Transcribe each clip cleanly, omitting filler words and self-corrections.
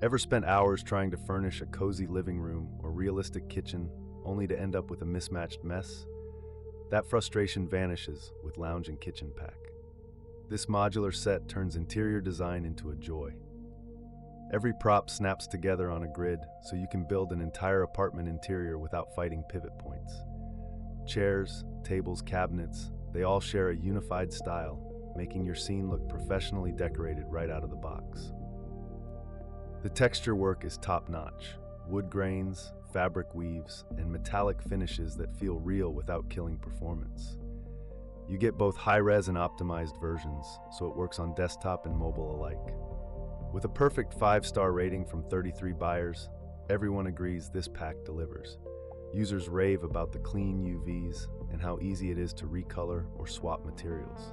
Ever spent hours trying to furnish a cozy living room or realistic kitchen only to end up with a mismatched mess? That frustration vanishes with Lounge and Kitchen Pack. This modular set turns interior design into a joy. Every prop snaps together on a grid so you can build an entire apartment interior without fighting pivot points. Chairs, tables, cabinets, they all share a unified style, making your scene look professionally decorated right out of the box. The texture work is top-notch. Wood grains, fabric weaves, and metallic finishes that feel real without killing performance. You get both high-res and optimized versions, so it works on desktop and mobile alike. With a perfect 5-star rating from 33 buyers, everyone agrees this pack delivers. Users rave about the clean UVs and how easy it is to recolor or swap materials.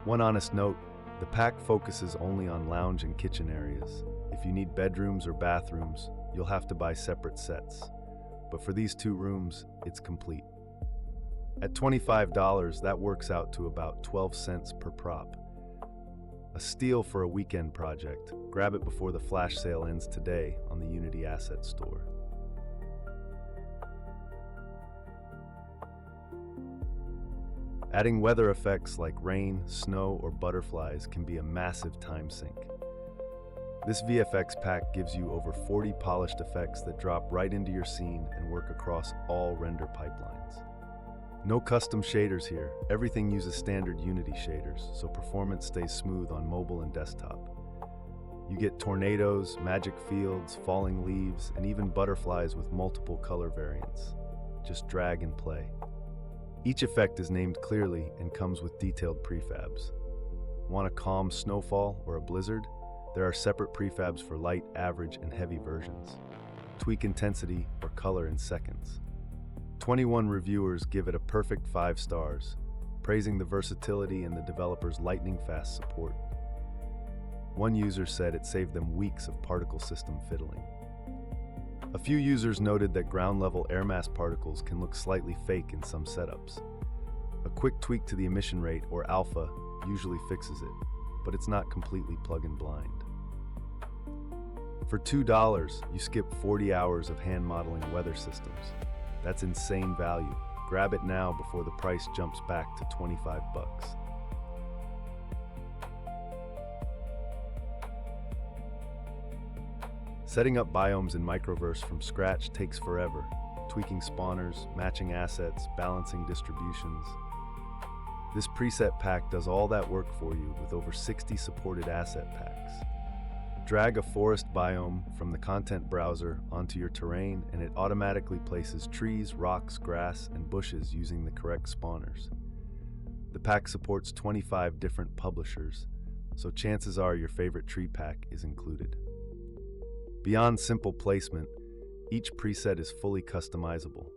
One honest note, the pack focuses only on lounge and kitchen areas. If you need bedrooms or bathrooms, you'll have to buy separate sets. But for these 2 rooms, it's complete. At $25, that works out to about 12 cents per prop. A steal for a weekend project. Grab it before the flash sale ends today on the Unity Asset Store. Adding weather effects like rain, snow, or butterflies can be a massive time sink. This VFX pack gives you over 40 polished effects that drop right into your scene and work across all render pipelines. No custom shaders here. Everything uses standard Unity shaders, so performance stays smooth on mobile and desktop. You get tornadoes, magic fields, falling leaves, and even butterflies with multiple color variants. Just drag and play. Each effect is named clearly and comes with detailed prefabs. Want a calm snowfall or a blizzard? There are separate prefabs for light, average, and heavy versions. Tweak intensity or color in seconds. 21 reviewers give it a perfect 5 stars, praising the versatility and the developer's lightning-fast support. One user said it saved them weeks of particle system fiddling. A few users noted that ground-level air mass particles can look slightly fake in some setups. A quick tweak to the emission rate, or alpha, usually fixes it, but it's not completely plug-and-blind. For $2, you skip 40 hours of hand-modeling weather systems. That's insane value. Grab it now before the price jumps back to $25. Setting up biomes in MicroVerse from scratch takes forever. Tweaking spawners, matching assets, balancing distributions. This preset pack does all that work for you with over 60 supported asset packs. Drag a forest biome from the content browser onto your terrain and it automatically places trees, rocks, grass, and bushes using the correct spawners. The pack supports 25 different publishers, so chances are your favorite tree pack is included. Beyond simple placement, each preset is fully customizable.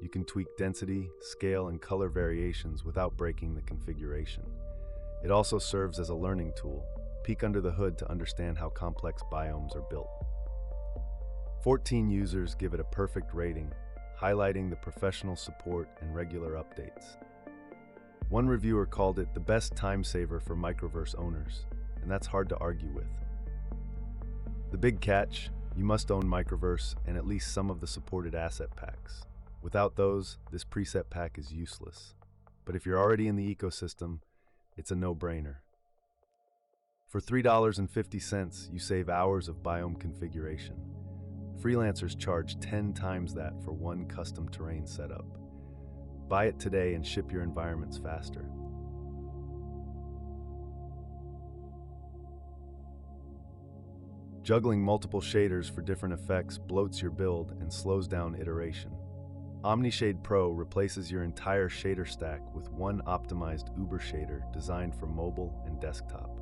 You can tweak density, scale, and color variations without breaking the configuration. It also serves as a learning tool. Peek under the hood to understand how complex biomes are built. 14 users give it a perfect rating, highlighting the professional support and regular updates. One reviewer called it the best time saver for MicroVerse owners, and that's hard to argue with. The big catch, you must own MicroVerse and at least some of the supported asset packs. Without those, this preset pack is useless. But if you're already in the ecosystem, it's a no-brainer. For $3.50, you save hours of biome configuration. Freelancers charge 10 times that for one custom terrain setup. Buy it today and ship your environments faster. Juggling multiple shaders for different effects bloats your build and slows down iteration. OmniShade Pro replaces your entire shader stack with one optimized Uber shader designed for mobile and desktop.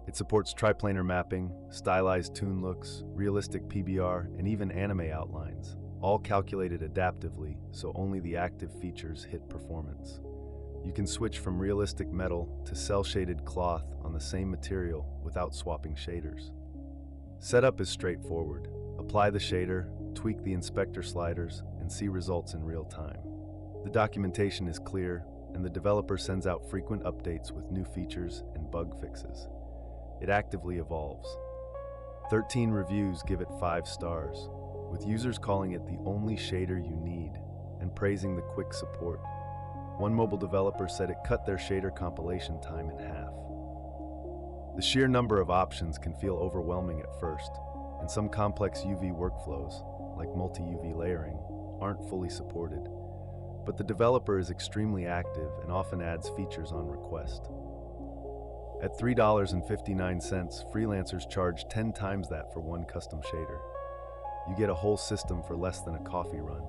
It supports triplanar mapping, stylized toon looks, realistic PBR, and even anime outlines, all calculated adaptively so only the active features hit performance. You can switch from realistic metal to cel-shaded cloth on the same material without swapping shaders. Setup is straightforward. Apply the shader, tweak the inspector sliders, and see results in real time. The documentation is clear, and the developer sends out frequent updates with new features and bug fixes. It actively evolves. 13 reviews give it 5 stars, with users calling it the only shader you need and praising the quick support. One mobile developer said it cut their shader compilation time in half. The sheer number of options can feel overwhelming at first, and some complex UV workflows, like multi-UV layering, aren't fully supported. But the developer is extremely active and often adds features on request. At $3.59, freelancers charge 10 times that for one custom shader. You get a whole system for less than a coffee run.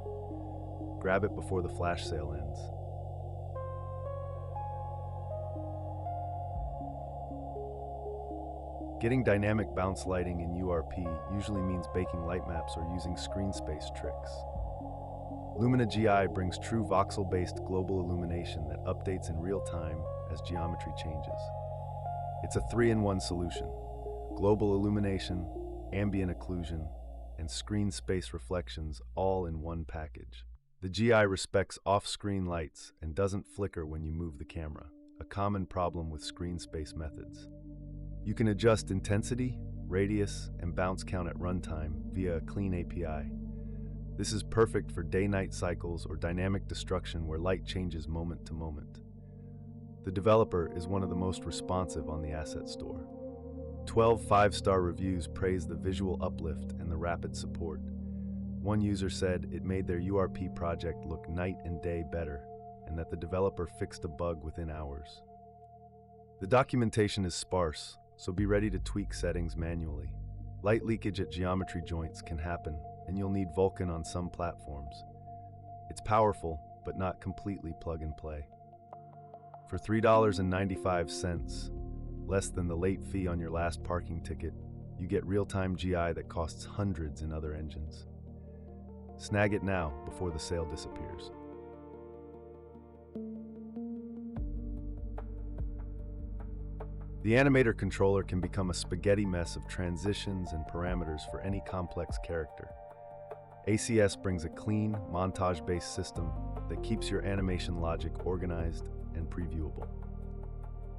Grab it before the flash sale ends. Getting dynamic bounce lighting in URP usually means baking light maps or using screen space tricks. LUMINA GI brings true voxel-based global illumination that updates in real time as geometry changes. It's a 3-in-1 solution: global illumination, ambient occlusion, and screen space reflections all in one package. The GI respects off-screen lights and doesn't flicker when you move the camera, a common problem with screen space methods. You can adjust intensity, radius, and bounce count at runtime via a clean API. This is perfect for day-night cycles or dynamic destruction where light changes moment to moment. The developer is one of the most responsive on the asset store. 12 5-star reviews praise the visual uplift and the rapid support. One user said it made their URP project look night and day better, and that the developer fixed a bug within hours. The documentation is sparse, so be ready to tweak settings manually. Light leakage at geometry joints can happen, and you'll need Vulkan on some platforms. It's powerful, but not completely plug and play. For $3.95, less than the late fee on your last parking ticket, you get real-time GI that costs hundreds in other engines. Snag it now before the sale disappears. The animator controller can become a spaghetti mess of transitions and parameters for any complex character. ACS brings a clean, montage-based system that keeps your animation logic organized and previewable.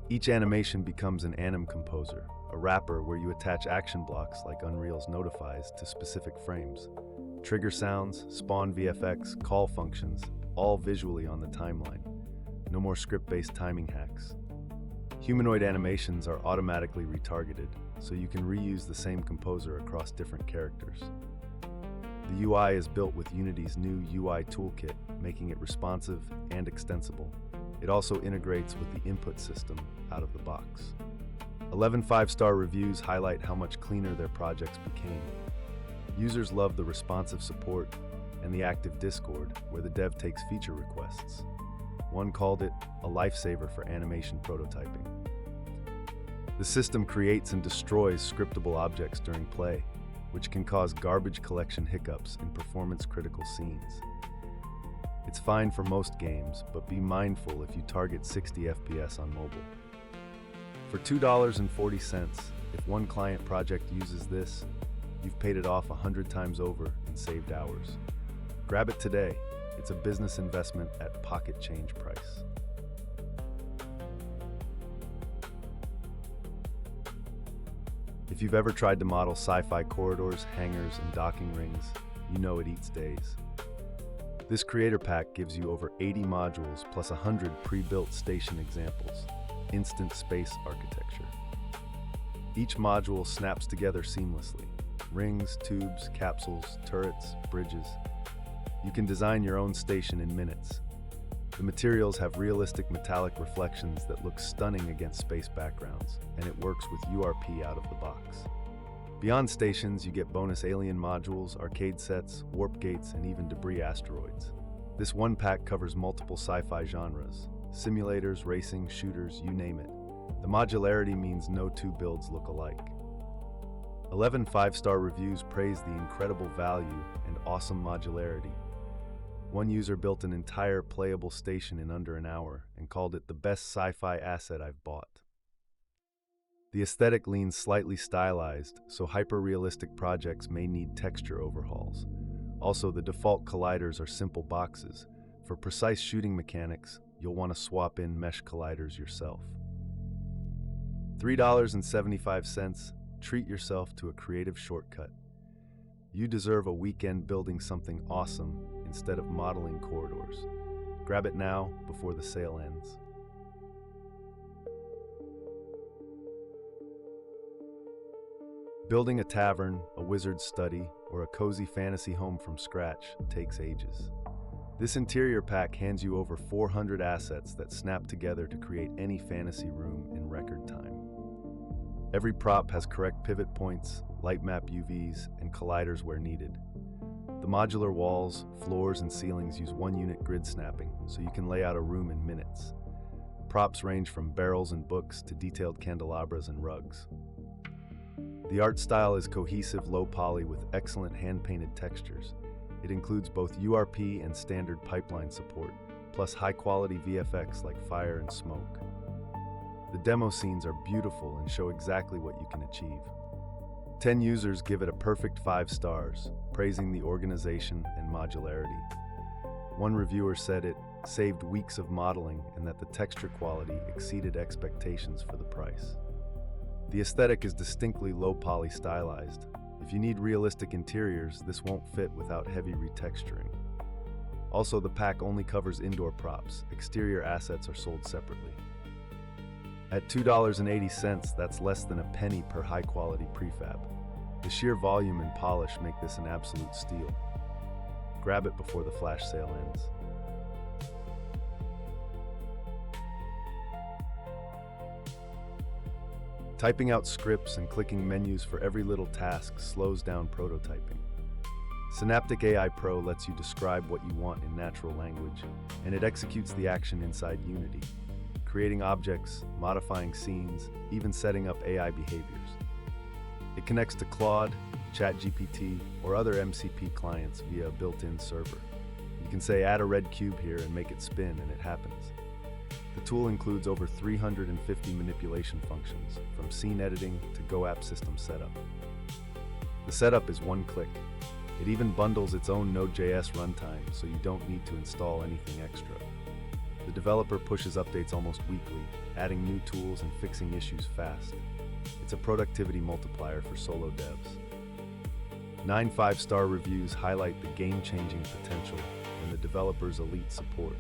Each animation becomes an anim composer, a wrapper where you attach action blocks like Unreal's notifies to specific frames. Trigger sounds, spawn VFX, call functions, all visually on the timeline. No more script-based timing hacks. Humanoid animations are automatically retargeted, so you can reuse the same composer across different characters. The UI is built with Unity's new UI toolkit, making it responsive and extensible. It also integrates with the input system out of the box. 11 5-star reviews highlight how much cleaner their projects became. Users love the responsive support and the active Discord, where the dev takes feature requests. One called it a lifesaver for animation prototyping. The system creates and destroys scriptable objects during play, which can cause garbage collection hiccups in performance-critical scenes. It's fine for most games, but be mindful if you target 60 FPS on mobile. For $2.40, if one client project uses this, you've paid it off 100 times over and saved hours. Grab it today. It's a business investment at pocket change price. If you've ever tried to model sci-fi corridors, hangars, and docking rings, you know it eats days. This creator pack gives you over 80 modules plus 100 pre-built station examples. Instant space architecture. Each module snaps together seamlessly. Rings, tubes, capsules, turrets, bridges. You can design your own station in minutes. The materials have realistic metallic reflections that look stunning against space backgrounds, and it works with URP out of the box. Beyond stations, you get bonus alien modules, arcade sets, warp gates, and even debris asteroids. This one pack covers multiple sci-fi genres: simulators, racing, shooters, you name it. The modularity means no two builds look alike. 11 5-star reviews praise the incredible value and awesome modularity. One user built an entire playable station in under an hour and called it the best sci-fi asset I've bought. The aesthetic leans slightly stylized, so hyper-realistic projects may need texture overhauls. Also, the default colliders are simple boxes. For precise shooting mechanics, you'll want to swap in mesh colliders yourself. $3.75, treat yourself to a creative shortcut. You deserve a weekend building something awesome instead of modeling corridors. Grab it now before the sale ends. Building a tavern, a wizard's study, or a cozy fantasy home from scratch takes ages. This interior pack hands you over 400 assets that snap together to create any fantasy room in record time. Every prop has correct pivot points, light map UVs, and colliders where needed. The modular walls, floors, and ceilings use one-unit grid snapping, so you can lay out a room in minutes. Props range from barrels and books to detailed candelabras and rugs. The art style is cohesive, low-poly with excellent hand-painted textures. It includes both URP and standard pipeline support, plus high-quality VFX like fire and smoke. The demo scenes are beautiful and show exactly what you can achieve. 10 users give it a perfect 5 stars, praising the organization and modularity. One reviewer said it saved weeks of modeling and that the texture quality exceeded expectations for the price. The aesthetic is distinctly low-poly stylized. If you need realistic interiors, this won't fit without heavy retexturing. Also, the pack only covers indoor props. Exterior assets are sold separately. At $2.80, that's less than a penny per high-quality prefab. The sheer volume and polish make this an absolute steal. Grab it before the flash sale ends. Typing out scripts and clicking menus for every little task slows down prototyping. Synaptic AI Pro lets you describe what you want in natural language, and it executes the action inside Unity, creating objects, modifying scenes, even setting up AI behaviors. It connects to Claude, ChatGPT, or other MCP clients via a built-in server. You can say, add a red cube here and make it spin, and it happens. The tool includes over 350 manipulation functions, from scene editing to Go app system setup. The setup is one click. It even bundles its own Node.js runtime, so you don't need to install anything extra. The developer pushes updates almost weekly, adding new tools and fixing issues fast. It's a productivity multiplier for solo devs. 9 5-star reviews highlight the game-changing potential and the developer's elite support.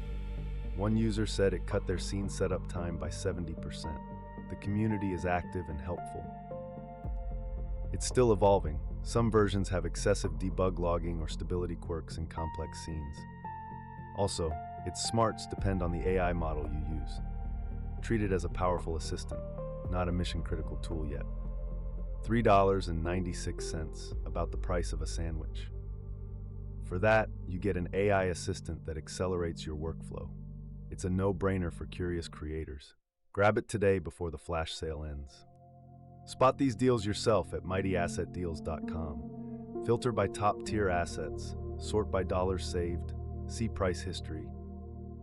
One user said it cut their scene setup time by 70%. The community is active and helpful. It's still evolving. Some versions have excessive debug logging or stability quirks in complex scenes. Also, its smarts depend on the AI model you use. Treat it as a powerful assistant, not a mission-critical tool yet. $3.96, about the price of a sandwich. For that, you get an AI assistant that accelerates your workflow. It's a no-brainer for curious creators. Grab it today before the flash sale ends. Spot these deals yourself at mightyassetdeals.com. Filter by top-tier assets, sort by dollars saved, see price history.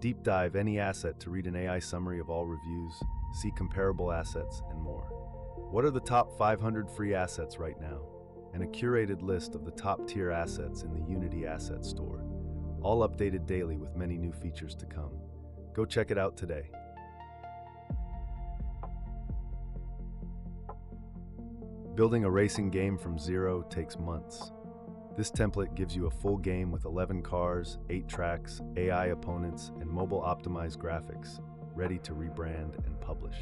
Deep dive any asset to read an AI summary of all reviews, see comparable assets, and more. What are the top 500 free assets right now? And a curated list of the top-tier assets in the Unity Asset Store, all updated daily with many new features to come. Go check it out today. Building a racing game from zero takes months. This template gives you a full game with 11 cars, 8 tracks, AI opponents, and mobile-optimized graphics, ready to rebrand and publish.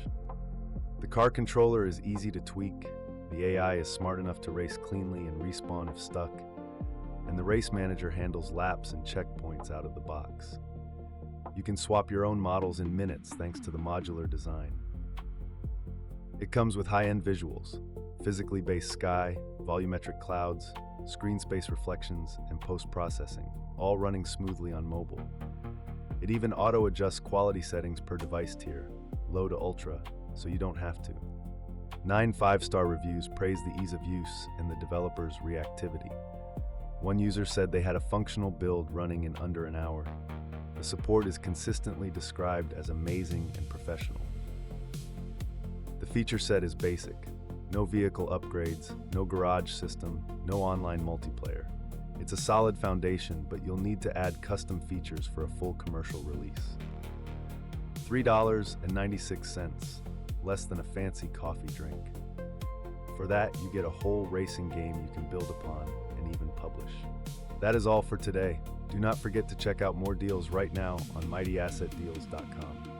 The car controller is easy to tweak, the AI is smart enough to race cleanly and respawn if stuck, and the race manager handles laps and checkpoints out of the box. You can swap your own models in minutes thanks to the modular design. It comes with high-end visuals, physically based sky, volumetric clouds, screen space reflections, and post-processing, all running smoothly on mobile. It even auto-adjusts quality settings per device tier, low to ultra, so you don't have to. 9 5-star reviews praise the ease of use and the developer's reactivity. One user said they had a functional build running in under an hour. The support is consistently described as amazing and professional. The feature set is basic. No vehicle upgrades, no garage system, no online multiplayer. It's a solid foundation, but you'll need to add custom features for a full commercial release. $3.96, less than a fancy coffee drink. For that, you get a whole racing game you can build upon and even publish. That is all for today. Do not forget to check out more deals right now on mightyassetdeals.com.